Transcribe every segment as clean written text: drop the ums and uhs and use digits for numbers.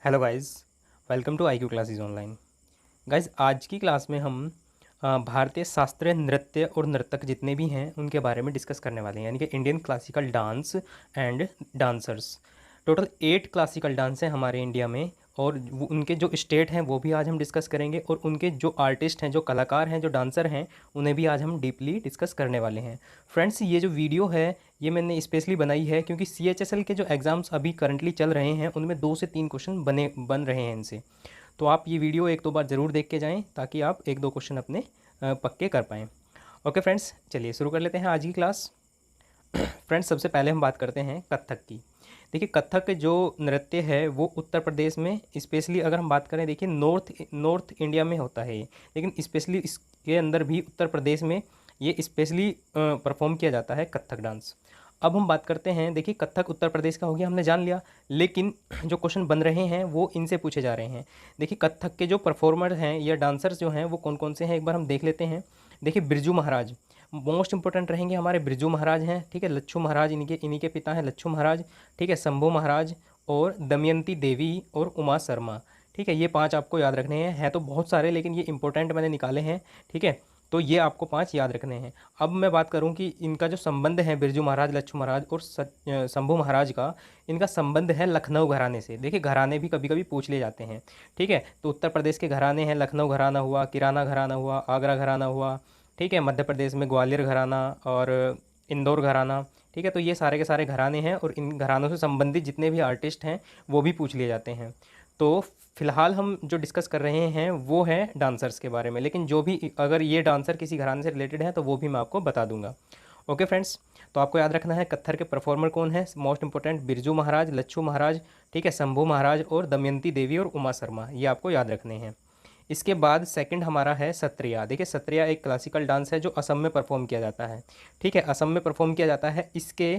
Hello guys, welcome to IQ classes online. Guys, आज की class में हम भारतीय शास्त्रीय नृत्य और नर्तक जितने भी हैं उनके बारे में डिस्कस करने वाले हैं, यानी कि Indian classical dance and dancers. Total 8 classical dance हैं हमारे इंडिया में, और उनके जो स्टेट हैं वो भी आज हम डिस्कस करेंगे, और उनके जो आर्टिस्ट हैं, जो कलाकार हैं, जो डांसर हैं, उन्हें भी आज हम डीपली डिस्कस करने वाले हैं। फ्रेंड्स, ये जो वीडियो है ये मैंने स्पेशली बनाई है क्योंकि CHSL के जो एग्ज़ाम्स अभी करंटली चल रहे हैं उनमें 2 से 3 क्वेश्चन बन रहे हैं इनसे। तो आप ये वीडियो एक दो बार ज़रूर देख के जाएं ताकि आप एक दो क्वेश्चन अपने पक्के कर पाएँ। ओके फ्रेंड्स, चलिए शुरू कर लेते हैं आज की क्लास। फ्रेंड्स, सबसे पहले हम बात करते हैं कथक की। देखिए, कथक जो नृत्य है वो उत्तर प्रदेश में, स्पेशली अगर हम बात करें, देखिए नॉर्थ इंडिया में होता है ये, लेकिन स्पेशली इसके अंदर भी उत्तर प्रदेश में ये स्पेशली परफॉर्म किया जाता है कथक डांस। अब हम बात करते हैं, देखिए कथक उत्तर प्रदेश का हो गया, हमने जान लिया, लेकिन जो क्वेश्चन बन रहे हैं वो इनसे पूछे जा रहे हैं। देखिए, कथक के जो परफॉर्मर हैं या डांसर्स जो हैं वो कौन कौन से हैं, एक बार हम देख लेते हैं। देखिए, बिरजू महाराज मोस्ट इंपॉर्टेंट रहेंगे हमारे। बिरजू महाराज हैं, ठीक है। लच्छू महाराज इन्हीं के पिता हैं, लच्छू महाराज, ठीक है। शंभू महाराज और दमयंती देवी और उमा शर्मा, ठीक है। ये 5 आपको याद रखने हैं। तो बहुत सारे, लेकिन ये इंपॉर्टेंट मैंने निकाले हैं, ठीक है। तो ये आपको 5 याद रखने हैं। अब मैं बात करूं कि इनका जो संबंध है बिरजू महाराज, लच्छू महाराज और शंभू महाराज का, इनका संबंध है लखनऊ घराने से। देखिए, घराने भी कभी कभी पूछ लिए जाते हैं, ठीक है। तो उत्तर प्रदेश के घराने हैं, लखनऊ घराना हुआ, किराना घराना हुआ, आगरा घराना हुआ, ठीक है। मध्य प्रदेश में ग्वालियर घराना और इंदौर घराना, ठीक है। तो ये सारे के सारे घराने हैं, और इन घरानों से संबंधित जितने भी आर्टिस्ट हैं वो भी पूछ लिए जाते हैं। तो फिलहाल हम जो डिस्कस कर रहे हैं वो है डांसर्स के बारे में, लेकिन जो भी अगर ये डांसर किसी घराने से रिलेटेड है तो वो भी मैं आपको बता दूंगा। ओके फ्रेंड्स, तो आपको याद रखना है कत्थर के परफॉर्मर कौन है। मोस्ट इंपॉर्टेंट बिरजू महाराज, लच्छू महाराज, ठीक है, शंभू महाराज और दमयंती देवी और उमा शर्मा, ये आपको याद रखने हैं। इसके बाद सेकंड हमारा है सत्रिया। देखिए, सत्रिया एक क्लासिकल डांस है जो असम में परफॉर्म किया जाता है, ठीक है। असम में परफॉर्म किया जाता है। इसके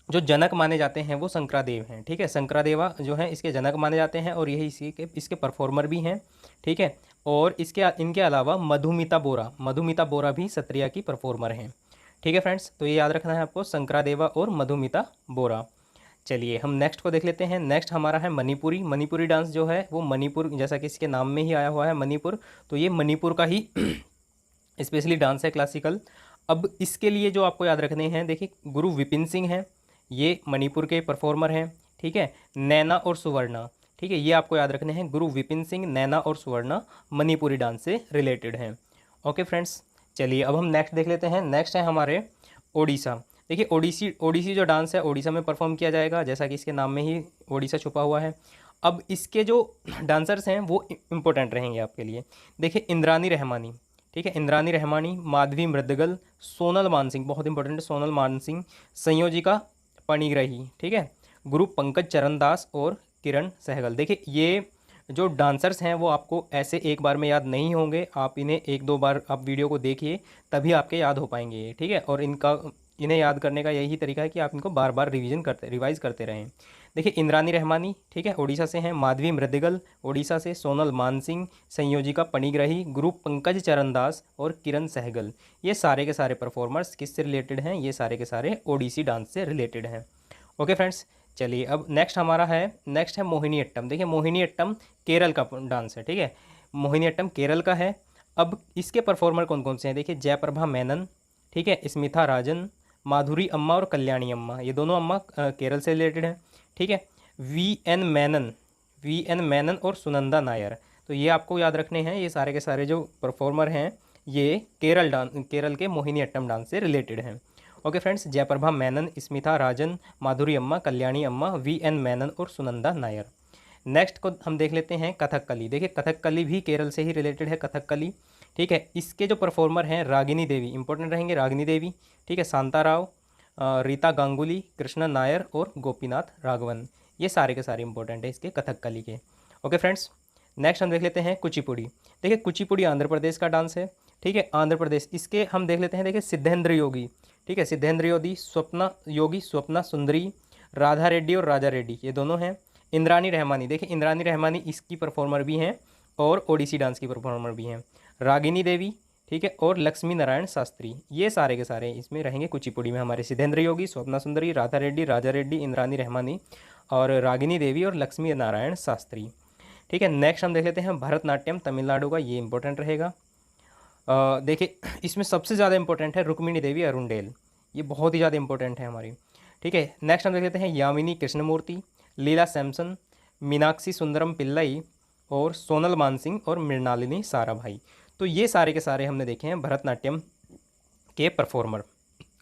जो जनक माने जाते हैं वो शंकरादेव हैं, ठीक है। शंकरादेवा जो हैं इसके जनक माने जाते हैं, और यही इसके परफॉर्मर भी हैं, ठीक है। और इनके अलावा मधुमिता बोरा भी सत्रिया की परफॉर्मर हैं, ठीक है फ्रेंड्स। तो ये याद रखना है आपको, शंकरादेवा और मधुमिता बोरा। चलिए हम नेक्स्ट को देख लेते हैं। नेक्स्ट हमारा है मणिपुरी। मणिपुरी डांस जो है वो मणिपुर, जैसा कि इसके नाम में ही आया हुआ है मणिपुर, तो ये मणिपुर का ही स्पेशली डांस है, क्लासिकल। अब इसके लिए जो आपको याद रखने हैं, देखिए गुरु विपिन सिंह हैं, ये मणिपुर के परफॉर्मर हैं, ठीक है। नैना और सुवर्णा, ठीक है, ये आपको याद रखने हैं। गुरु विपिन सिंह, नैना और सुवर्णा मणिपुरी डांस से रिलेटेड हैं। ओके फ्रेंड्स, चलिए अब हम नेक्स्ट देख लेते हैं। नेक्स्ट है हमारे ओडिशा। देखिए, ओडिसी जो डांस है ओडिशा में परफॉर्म किया जाएगा, जैसा कि इसके नाम में ही ओडिशा छुपा हुआ है। अब इसके जो डांसर्स हैं वो इम्पोर्टेंट रहेंगे आपके लिए। देखिए, इंद्रानी रहमानी, ठीक है, इंद्रानी रहमानी, माधवी मृदगल, सोनल मानसिंह, बहुत इंपॉर्टेंट है, सोनल मानसिंह, संयोजिका पणिग्रही, ठीक है, गुरु पंकज चरण दास और किरण सहगल। देखिए, ये जो डांसर्स हैं वो आपको ऐसे एक बार में याद नहीं होंगे, आप इन्हें एक दो बार आप वीडियो को देखिए तभी आपके याद हो पाएंगे ये, ठीक है। और इन्हें याद करने का यही तरीका है कि आप इनको बार बार रिवाइज करते रहें। देखिए, इंद्रानी रहमानी, ठीक है, ओडिशा से हैं। माधवी मृदगल ओडिशा से, सोनल मानसिंह, संयोजिका पणिग्रही, गुरु पंकज चरण दास और किरण सहगल, ये सारे के सारे परफॉर्मर्स किससे रिलेटेड हैं, ये सारे के सारे ओडिसी डांस से रिलेटेड हैं। ओके फ्रेंड्स, चलिए अब नेक्स्ट है मोहिनी अट्टम। देखिए, मोहिनी अट्टम केरल का डांस है, ठीक है, मोहिनी अट्टम केरल का है। अब इसके परफॉर्मर कौन कौन से हैं, देखिए जयप्रभा मेनन, ठीक है, स्मिता राजन, माधुरी अम्मा और कल्याणी अम्मा, ये दोनों अम्मा केरल से रिलेटेड हैं, ठीक है। वी एन मेनन और सुनंदा नायर, तो ये आपको याद रखने हैं। ये सारे के सारे जो परफॉर्मर हैं ये केरल के मोहिनी अट्टम डांस से रिलेटेड हैं। ओके फ्रेंड्स, जयप्रभा मेनन, स्मिता राजन, माधुरी अम्मा, कल्याणी अम्मा, वी.एन. मेनन और सुनंदा नायर। नेक्स्ट को हम देख लेते हैं कथकली। देखिए, कथकली भी केरल से ही रिलेटेड है, कथकली, ठीक है। इसके जो परफॉर्मर हैं रागिनी देवी, इंपॉर्टेंट रहेंगे, रागिनी देवी, ठीक है, शांता राव, रीता गांगुली, कृष्णा नायर और गोपीनाथ राघवन, ये सारे के सारे इंपॉर्टेंट है इसके कथकली के। ओके फ्रेंड्स, नेक्स्ट हम देख लेते हैं कुचिपुड़ी। देखिए, कुचिपुड़ी आंध्र प्रदेश का डांस है, ठीक है, आंध्र प्रदेश। इसके हम देख लेते हैं, देखिए सिद्धेंद्र योगी, ठीक है, सिद्धेंद्र योगी, स्वप्ना सुंदरी, राधा रेड्डी और राजा रेड्डी, ये दोनों हैं। इंद्रानी रहमानी, देखिए इंद्रानी रहमानी इसकी परफॉर्मर भी हैं और ओडिसी डांस की परफॉर्मर भी हैं। रागिनी देवी, ठीक है, और लक्ष्मी नारायण शास्त्री, ये सारे के सारे इसमें रहेंगे कुचिपुड़ी में हमारे। सिद्धेंद्र योगी, स्वप्ना सुंदरी, राधा रेड्डी, राजा रेड्डी, इंद्रानी रहमानी और रागिनी देवी और लक्ष्मी नारायण शास्त्री। ठीक है, नेक्स्ट हम देख लेते हैं भरतनाट्यम तमिलनाडु का, ये इंपॉर्टेंट रहेगा। देखिए इसमें सबसे ज़्यादा इंपॉर्टेंट है रुक्मिणी देवी अरुणडेल, ये बहुत ही ज़्यादा इंपॉर्टेंट है हमारी। ठीक है, नेक्स्ट हम देख लेते हैं यामिनी कृष्णमूर्ति, लीला सैमसन, मीनाक्षी सुंदरम पिल्लई और सोनल मानसिंह और मृणालिनी साराभाई। तो ये सारे के सारे हमने देखे हैं भरतनाट्यम के परफॉर्मर।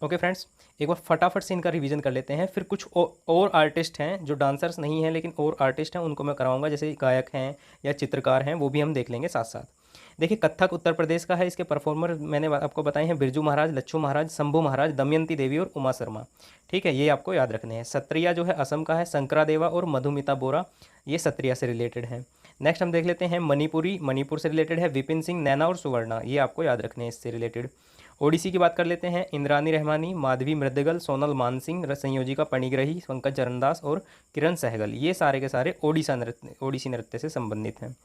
ओके फ्रेंड्स, एक बार फटाफट से इनका रिवीजन कर लेते हैं, फिर कुछ और आर्टिस्ट हैं जो डांसर्स नहीं हैं लेकिन और आर्टिस्ट हैं, उनको मैं कराऊंगा, जैसे गायक हैं या चित्रकार हैं, वो भी हम देख लेंगे साथ साथ। देखिए कथक उत्तर प्रदेश का है, इसके परफॉर्मर मैंने आपको बताए हैं बिरजू महाराज, लच्छू महाराज, शंभू महाराज, दमयंती देवी और उमा शर्मा। ठीक है, ये आपको याद रखने हैं। सत्रिया जो है असम का है, शंकरा देवा और मधुमिता बोरा, ये सत्रिया से रिलेटेड है। नेक्स्ट हम देख लेते हैं मणिपुरी, मणिपुर से रिलेटेड है विपिन सिंह, नैना और सुवर्णा, ये आपको याद रखने हैं इससे रिलेटेड। ओडिसी की बात कर लेते हैं, इंद्रानी रहमानी, माधवी मृदगल, सोनल मानसिंह, संयोजिका पणिग्रही, पंकज चरणदास और किरण सहगल, ये सारे के सारे ओडिसी नृत्य से संबंधित हैं।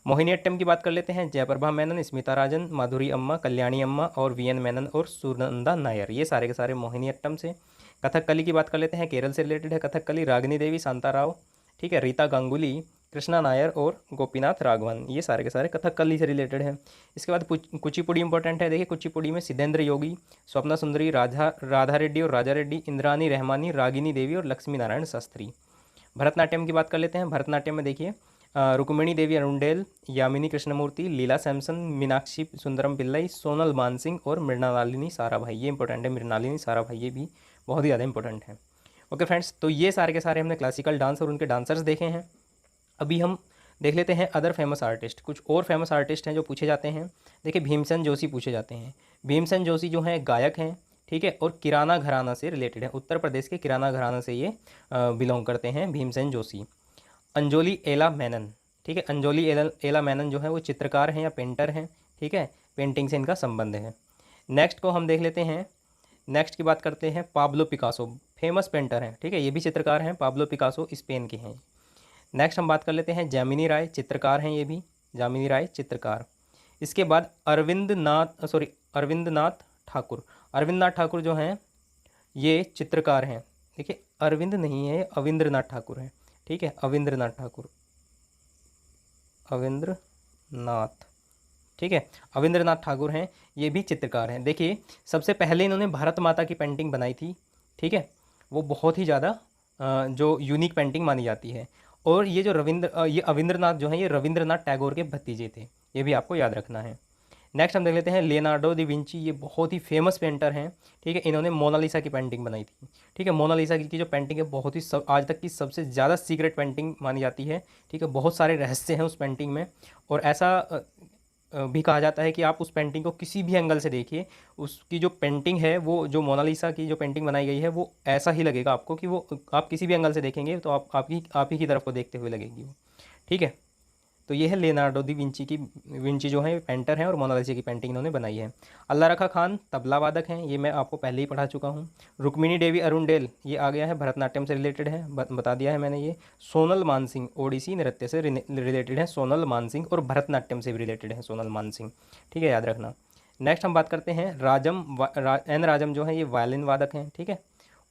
मोहिनीअट्टम की बात कर लेते हैं, जयप्रभा मेनन, स्मिता राजन, माधुरी अम्मा, कल्याणी अम्मा और वीएन मेनन और सुनंदा नायर, ये सारे के सारे मोहिनीअट्टम से। कथकली की बात कर लेते हैं, केरल से रिलेटेड है कथकली, रागिनी देवी, शांता राव, ठीक है, रीता गांगुली, कृष्णा नायर और गोपीनाथ राघवन, ये सारे के सारे कथकली से रिलेटेड हैं। इसके बाद कुचिपुड़ी इंपॉर्टेंट है। देखिए कुचिपुड़ी में सिद्धेंद्र योगी, स्वप्ना सुंदरी, राधा रेड्डी और राजा रेड्डी, इंद्रानी रहमानी, रागिनी देवी और लक्ष्मी नारायण शास्त्री। भरतनाट्यम की बात कर लेते हैं, भरतनाट्यम में देखिए रुक्मिणी देवी अरुणडेल, यामिनी कृष्णमूर्ति, लीला सैमसन, मीनाक्षी सुंदरम पिल्लई, सोनल मानसिंह और मृणालिनी साराभाई, ये इंपॉर्टेंट है, मृणालिनी साराभाई ये भी बहुत ही ज़्यादा इंपॉर्टेंट है। ओके फ्रेंड्स, तो ये सारे के सारे हमने क्लासिकल डांस और उनके डांसर्स देखे हैं। अभी हम देख लेते हैं अदर फेमस आर्टिस्ट, कुछ और फेमस आर्टिस्ट हैं जो पूछे जाते हैं। देखिए भीमसेन जोशी पूछे जाते हैं। भीमसेन जोशी जो हैं गायक हैं, ठीक है, और किराना घराना से रिलेटेड है, उत्तर प्रदेश के किराना घराना से ये बिलोंग करते हैं भीमसेन जोशी। अंजोली एला मेनन, ठीक है, अंजोली एला मेनन जो है वो चित्रकार हैं या पेंटर हैं, ठीक है, पेंटिंग से इनका संबंध है। नेक्स्ट को हम देख लेते हैं, नेक्स्ट की बात करते हैं पाब्लो पिकासो, फेमस पेंटर हैं, ठीक है, ये भी चित्रकार हैं, पाब्लो पिकासो स्पेन के हैं। नेक्स्ट हम बात कर लेते हैं जामिनी राय, चित्रकार हैं ये भी, जामिनी राय चित्रकार। इसके बाद अरविंद नाथ ठाकुर, अरविंद नाथ ठाकुर जो हैं ये चित्रकार हैं। देखिए अरविंद नहीं है, अविंद्र नाथ ठाकुर हैं, ठीक है, अविंद्र नाथ ठाकुर, अविंद्र नाथ, ठीक है, अविंद्र नाथ ठाकुर हैं, ये भी चित्रकार हैं। देखिए सबसे पहले इन्होंने भारत माता की पेंटिंग बनाई थी, ठीक है, वो बहुत ही ज़्यादा जो यूनिक पेंटिंग मानी जाती है। और ये जो ये अविंद्रनाथ जो हैं ये रविंद्रनाथ टैगोर के भतीजे थे, ये भी आपको याद रखना है। नेक्स्ट हम देख लेते हैं लियोनार्डो दा विंची, ये बहुत ही फेमस पेंटर हैं, ठीक है, इन्होंने मोनालिसा की पेंटिंग बनाई थी, ठीक है, मोनालिसा की जो पेंटिंग है बहुत ही आज तक की सबसे ज़्यादा सीक्रेट पेंटिंग मानी जाती है, ठीक है, बहुत सारे रहस्य हैं उस पेंटिंग में। और ऐसा भी कहा जाता है कि आप उस पेंटिंग को किसी भी एंगल से देखिए, उसकी जो पेंटिंग है, वो जो मोनालिसा की जो पेंटिंग बनाई गई है वो ऐसा ही लगेगा आपको कि वो आप किसी भी एंगल से देखेंगे तो आप ही की तरफ को देखते हुए लगेगी वो, ठीक है। तो ये है लियोनार्डो दी विंची जो है पेंटर हैं और मोनालिसा की पेंटिंग इन्होंने बनाई है। अल्लाह रखा खान तबला वादक हैं, ये मैं आपको पहले ही पढ़ा चुका हूँ। रुक्मिणी देवी अरुणडेल ये आ गया है, भरतनाट्यम से रिलेटेड है, बता दिया है मैंने ये। सोनल मानसिंह ओडिसी नृत्य से रिलेटेड है, सोनल मानसिंह, और भरतनाट्यम से भी रिलेटेड है सोनल मानसिंह, ठीक है, याद रखना। नेक्स्ट हम बात करते हैं एन राजम जो है ये वायलिन वादक हैं, ठीक है।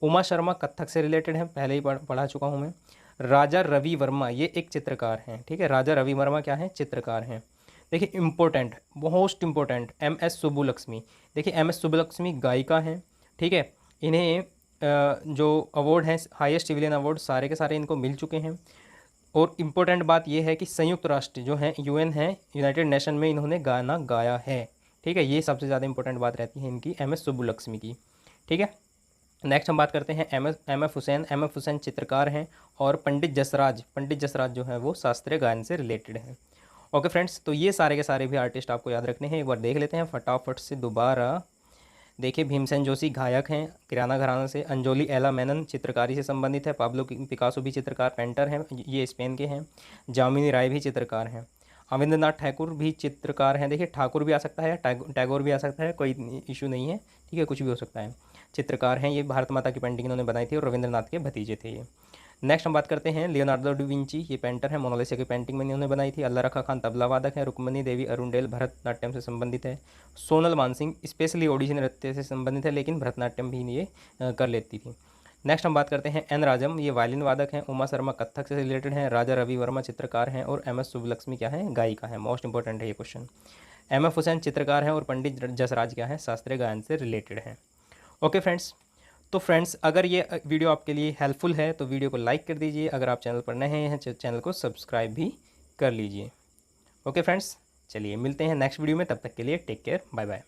उमा शर्मा कथक से रिलेटेड है, पहले ही पढ़ा चुका हूँ मैं। राजा रवि वर्मा ये एक चित्रकार हैं, ठीक है, राजा रवि वर्मा क्या है, चित्रकार हैं। देखिए important, most important MS Subbulakshmi, देखिए एमएस सुब्बुलक्ष्मी गायिका हैं, ठीक है, इन्हें जो अवार्ड हैं हाईएस्ट सिविलियन अवार्ड सारे के सारे इनको मिल चुके हैं। और इम्पोर्टेंट बात यह है कि संयुक्त राष्ट्र जो है यूएन है, यूनाइटेड नेशन में इन्होंने गाना गाया है, ठीक है, ये सबसे ज़्यादा इंपॉर्टेंट बात रहती है इनकी एमएस सुब्बुलक्ष्मी की, ठीक है। नेक्स्ट हम बात करते हैं एम एफ हुसैन चित्रकार हैं, और पंडित जसराज जो है वो शास्त्रीय गायन से रिलेटेड है। ओके फ्रेंड्स, तो ये सारे के सारे भी आर्टिस्ट आपको याद रखने हैं, एक बार देख लेते हैं फटाफट से दोबारा। देखिए भीमसेन जोशी गायक हैं किराना घराना से, अंजोली एला मेनन चित्रकारी से संबंधित है, पाब्लो पिकासो भी चित्रकार पेंटर हैं, ये स्पेन के हैं। जामिनी राय भी चित्रकार हैं। अविंद्रनाथ ठाकुर भी चित्रकार हैं, देखिए ठाकुर भी आ सकता है, टैगोर भी आ सकता है, कोई इशू नहीं है, ठीक है, कुछ भी हो सकता है, चित्रकार हैं। ये भारत माता की पेंटिंग इन्होंने बनाई थी और रविंद्रनाथ के भतीजे थे ये। नेक्स्ट हम बात करते हैं लियोनार्डो डी विंची, ये पेंटर है, मोनालिसा की पेंटिंग में इन्होंने बनाई थी। अल्लाह रखा खान तबला वादक है। रुक्मिणी देवी अरुणडेल भरतनाट्यम से संबंधित है। सोनल मानसिंह स्पेशली ओडिसी नृत्य से संबंधित है, लेकिन भरतनाट्यम भी ये कर लेती थी। नेक्स्ट हम बात करते हैं एन राजम, ये वायलिन वादक हैं। उमा शर्मा कथक से रिलेटेड हैं। राजा रवि वर्मा चित्रकार हैं। और एम एस सुब्बलक्ष्मी क्या है, गायिका है। मोस्ट इंपॉर्टेंट है ये क्वेश्चन। एम एफ हुसैन चित्रकार हैं। और पंडित जसराज क्या है, शास्त्रीय गायन से रिलेटेड हैं। ओके फ्रेंड्स, तो फ्रेंड्स अगर ये वीडियो आपके लिए हेल्पफुल है तो वीडियो को लाइक कर दीजिए। अगर आप चैनल पर नए हैं चैनल को सब्सक्राइब भी कर लीजिए। ओके फ्रेंड्स, चलिए मिलते हैं नेक्स्ट वीडियो में, तब तक के लिए टेक केयर, बाय बाय।